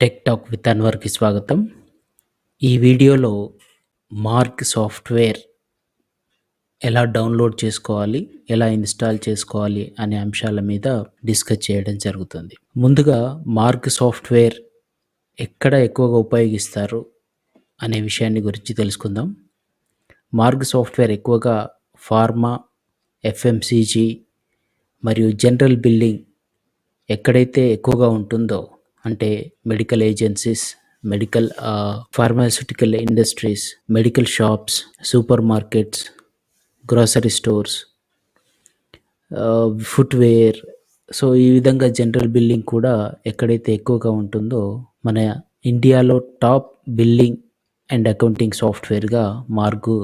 Tech talk with అన్వర్కి స్వాగతం. ఈ వీడియోలో మార్క్ సాఫ్ట్వేర్ ఎలా డౌన్లోడ్ చేసుకోవాలి, ఎలా ఇన్స్టాల్ చేసుకోవాలి అనే అంశాల మీద డిస్కస్ చేయడం జరుగుతుంది. ముందుగా మార్క్ సాఫ్ట్వేర్ ఎక్కడ ఎక్కువగా ఉపయోగిస్తారు అనే విషయాన్ని గురించి తెలుసుకుందాం. మార్క్ సాఫ్ట్వేర్ ఎక్కువగా ఫార్మా, ఎఫ్ఎంసీజీ మరియు జనరల్ బిల్లింగ్ ఎక్కడైతే ఎక్కువగా ఉంటుందో, అంటే medical agencies, medical pharmaceutical industries, medical shops, super markets, grocery stores, footwear. So ఈ విధంగా జనరల్ బిల్లింగ్ కూడా ఎక్కడైతే ఎక్కువగా ఉంటుందో మన ఇండియాలో టాప్ బిల్లింగ్ అండ్ అకౌంటింగ్ సాఫ్ట్వేర్గా మార్గు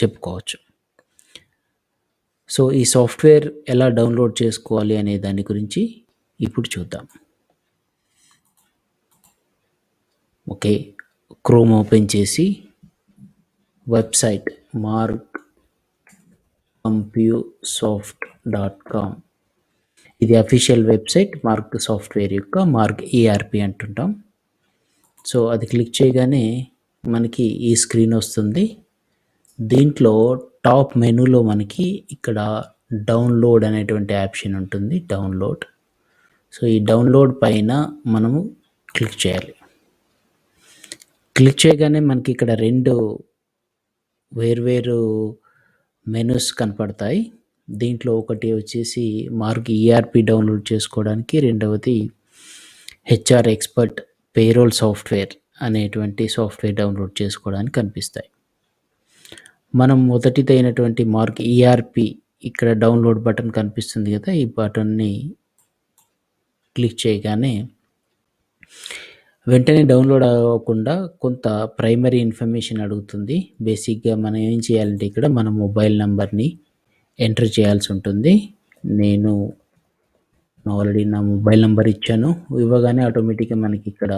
చెప్పుకోవచ్చు. సో ఈ సాఫ్ట్వేర్ ఎలా డౌన్లోడ్ చేసుకోవాలి అనే దాని గురించి ఇప్పుడు చూద్దాం. ఓకే, క్రోమ్ ఓపెన్ చేసి వెబ్సైట్ margcompusoft.com, ఇది అఫీషియల్ వెబ్సైట్ మార్క్ సాఫ్ట్వేర్ యొక్క. మార్గ్ ERP అంటుంటాం. సో అది క్లిక్ చేయగానే మనకి ఈ స్క్రీన్ వస్తుంది. దీంట్లో టాప్ మెనూలో మనకి ఇక్కడ డౌన్లోడ్ అనేటువంటి ఆప్షన్ ఉంటుంది, డౌన్లోడ్. సో ఈ డౌన్లోడ్ పైన మనము క్లిక్ చేయాలి. క్లిక్ చేయగానే మనకి ఇక్కడ రెండు వేర్వేరు మెనూస్ కనపడతాయి. దీంట్లో ఒకటి వచ్చేసి మార్క్ ERP డౌన్లోడ్ చేసుకోవడానికి, రెండవది HR ఎక్స్పర్ట్ పేరోల్ సాఫ్ట్వేర్ అనేటువంటి సాఫ్ట్వేర్ డౌన్లోడ్ చేసుకోవడానికి కనిపిస్తాయి. మనం మొదటిదైనటువంటి మార్క్ ERP ఇక్కడ డౌన్లోడ్ బటన్ కనిపిస్తుంది కదా, ఈ బటన్ని క్లిక్ చేయగానే వెంటనే డౌన్లోడ్ అవ్వకుండా కొంత ప్రైమరీ ఇన్ఫర్మేషన్ అడుగుతుంది. బేసిక్గా మనం ఏం చేయాలంటే ఇక్కడ మన మొబైల్ నెంబర్ని ఎంటర్ చేయాల్సి ఉంటుంది. నేను ఆల్రెడీ నా మొబైల్ నెంబర్ ఇచ్చాను. ఇవ్వగానే ఆటోమేటిక్గా మనకి ఇక్కడ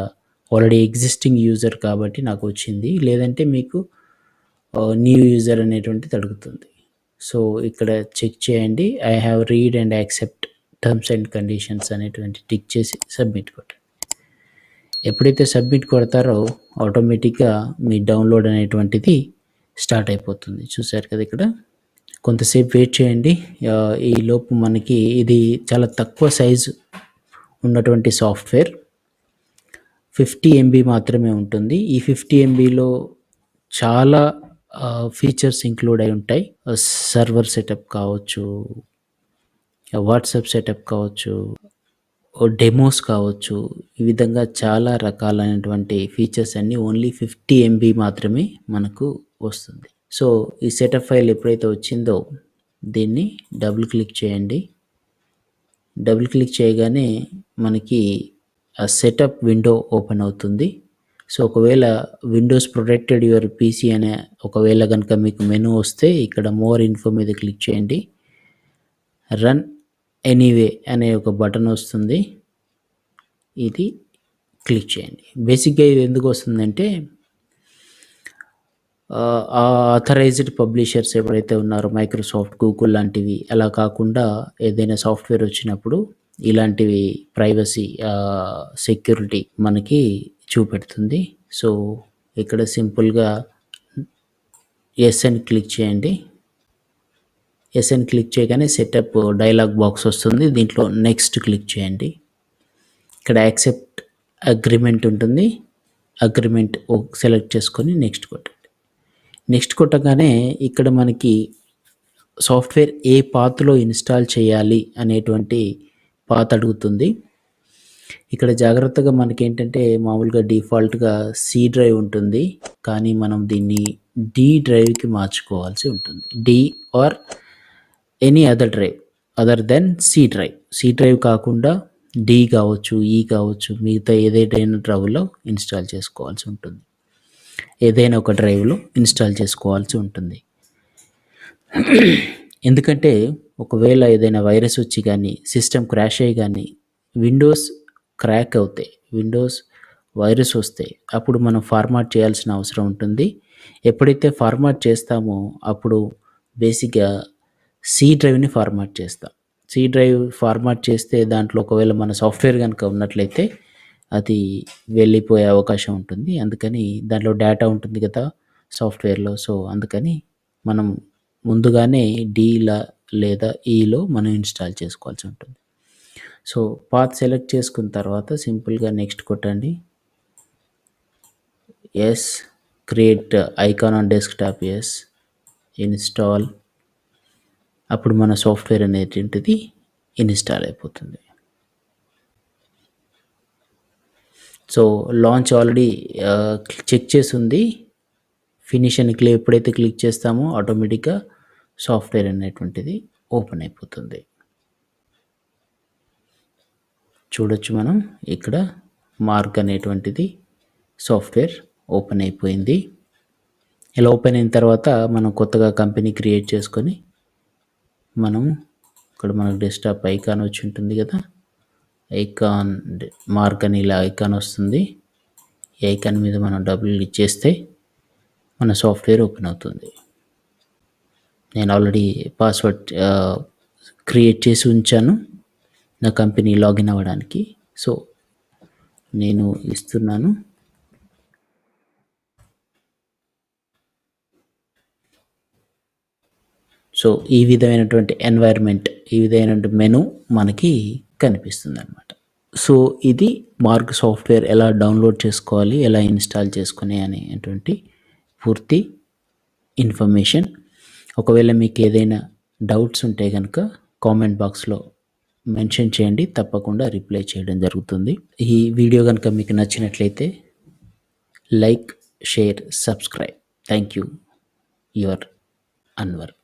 ఆల్రెడీ ఎగ్జిస్టింగ్ యూజర్ కాబట్టి నాకు వచ్చింది. లేదంటే మీకు న్యూ యూజర్ అనేటువంటిది అడుగుతుంది. సో ఇక్కడ చెక్ చేయండి. I have read and accept terms and conditions అనేటువంటి టిక్ చేసి సబ్మిట్ కొట్టండి. ఎప్పుడైతే సబ్మిట్ కొడతారో ఆటోమేటిక్గా మీ డౌన్లోడ్ అనేటువంటిది స్టార్ట్ అయిపోతుంది. చూసారు కదా, ఇక్కడ కొంతసేపు వెయిట్ చేయండి. ఈ లోపు మనకి ఇది చాలా తక్కువ సైజు ఉన్నటువంటి సాఫ్ట్వేర్, 50 MB మాత్రమే ఉంటుంది. ఈ 50 MBలో చాలా ఫీచర్స్ ఇంక్లూడ్ అయి ఉంటాయి. సర్వర్ సెటప్ కావచ్చు, వాట్సాప్ సెటప్ కావచ్చు, డెమోస్ కావచ్చు, ఈ విధంగా చాలా రకాలైనటువంటి ఫీచర్స్ అన్నీ ఓన్లీ 50 MB మాత్రమే మనకు వస్తుంది. సో ఈ సెటప్ ఫైల్ ఎప్పుడైతే వచ్చిందో దీన్ని డబుల్ క్లిక్ చేయండి. డబుల్ క్లిక్ చేయగానే మనకి ఆ సెటప్ విండో ఓపెన్ అవుతుంది. సో ఒకవేళ విండోస్ ప్రొటెక్టెడ్ యువర్ PC అనే ఒకవేళ కనుక మీకు మెనూ వస్తే ఇక్కడ మోర్ ఇన్ఫో మీద క్లిక్ చేయండి. రన్ ఎనీవే అనే ఒక బటన్ వస్తుంది, ఇది క్లిక్ చేయండి. బేసిక్గా ఇది ఎందుకు వస్తుందంటే ఆథరైజ్డ్ పబ్లిషర్స్ ఎవరైతే ఉన్నారో మైక్రోసాఫ్ట్, గూగుల్ లాంటివి, అలా కాకుండా ఏదైనా సాఫ్ట్వేర్ వచ్చినప్పుడు ఇలాంటివి ప్రైవసీ, సెక్యూరిటీ మనకి చూపెడుతుంది. సో ఇక్కడ సింపుల్గా ఎస్ అని క్లిక్ చేయండి. ఎస్ అని క్లిక్ చేయగానే సెటప్ డైలాగ్ బాక్స్ వస్తుంది. దీంట్లో నెక్స్ట్ క్లిక్ చేయండి. ఇక్కడ యాక్సెప్ట్ అగ్రిమెంట్ ఉంటుంది, అగ్రిమెంట్ సెలెక్ట్ చేసుకొని నెక్స్ట్ కొట్టండి. నెక్స్ట్ కొట్టగానే ఇక్కడ మనకి సాఫ్ట్వేర్ ఏ పాత్లో ఇన్స్టాల్ చేయాలి అనేటువంటి పాత్ అడుగుతుంది. ఇక్కడ జాగ్రత్తగా మనకి ఏంటంటే మామూలుగా డిఫాల్ట్గా C డ్రైవ్ ఉంటుంది, కానీ మనం దీన్ని D డ్రైవ్కి మార్చుకోవాల్సి ఉంటుంది. D or any other drive other than C drive. C drive కాకుండా D కావచ్చు, E కావచ్చు, మిగతా ఏదైనా డ్రైవ్లో ఇన్స్టాల్ చేసుకోవాల్సి ఉంటుంది. ఏదైనా ఒక డ్రైవ్లో ఇన్స్టాల్ చేసుకోవాల్సి ఉంటుంది. ఎందుకంటే ఒకవేళ ఏదైనా వైరస్ వచ్చి కానీ, సిస్టమ్ క్రాష్ అయ్యి కానీ, విండోస్ క్రాక్ అవుతాయి, విండోస్ వైరస్ వస్తే అప్పుడు మనం ఫార్మాట్ చేయాల్సిన అవసరం ఉంటుంది. ఎప్పుడైతే ఫార్మాట్ చేస్తామో అప్పుడు బేసిక్గా C డ్రైవ్ని ఫార్మాట్ చేస్తాం. C డ్రైవ్ ఫార్మాట్ చేస్తే దాంట్లో ఒకవేళ మన సాఫ్ట్వేర్ కనుక ఉన్నట్లయితే అది వెళ్ళిపోయే అవకాశం ఉంటుంది. అందుకని దాంట్లో డేటా ఉంటుంది కదా సాఫ్ట్‌వేర్‌లో. సో, అందుకని మనం ముందుగానే లేదా ఈలో మనం ఇన్‌స్టాల్ చేసుకోవాల్సి ఉంటుంది. సో, పాత్ సెలెక్ట్ చేసుకున్న తర్వాత సింపుల్‌గా నెక్స్ట్ కొట్టండి. Yes. Create icon on desktop. Yes. Install. అప్పుడు మన సాఫ్ట్‌వేర్ అనేటువంటిది ఇన్‌స్టాల్ అయిపోతుంది. సో, లాంచ్ ఆల్రెడీ చెక్ చేసుంది. ఫినిష్ అని ఎప్పుడైతే క్లిక్ చేస్తామో ఆటోమేటిక్‌గా సాఫ్ట్‌వేర్ అనేటువంటిది ఓపెన్ అయిపోతుంది. చూడొచ్చు మనం ఇక్కడ మార్క్ అనేటువంటిది సాఫ్ట్‌వేర్ ఓపెన్ అయిపోయింది. ఇలా ఓపెన్ అయిన తర్వాత మనం కొత్తగా కంపెనీ క్రియేట్ చేసుకొని మనం ఇక్కడ మనకు డెస్క్‌టాప్ ఐకాన్ వచ్చి ఉంటుంది కదా! ఐకాన్ మార్క్ అని ఇలా ఐకాన్ వస్తుంది. ఈ ఐకాన్ మీద మనం డబుల్ క్లిక్ చేస్తే మన సాఫ్ట్‌వేర్ ఓపెన్ అవుతుంది. నేను ఆల్రెడీ పాస్వర్డ్ క్రియేట్ చేసి ఉంచాను నా కంపెనీ లాగిన్ అవ్వడానికి. సో, నేను ఇస్తున్నాను. సో, ఈ విధమైనటువంటి ఎన్వైర్న్‌మెంట్, ఈ విధమైనటువంటి మెను మనకి కనిపిస్తుందనమాట. సో, ఇది మార్గ్ సాఫ్ట్‌వేర్ ఎలా డౌన్‌లోడ్ చేసుకోవాలి, ఎలా ఇన్‌స్టాల్ చేసుకొని అనేటువంటి పూర్తి ఇన్ఫర్మేషన్. ఒకవేళ మీకు ఏదైనా డౌట్స్ ఉంటే గనుక కామెంట్ బాక్స్‌లో మెన్షన్ చేయండి. తప్పకుండా రిప్లై చేయడం జరుగుతుంది. ఈ వీడియో గనుక మీకు నచ్చినట్లయితే like, share, subscribe. Thank you. Your Anwar.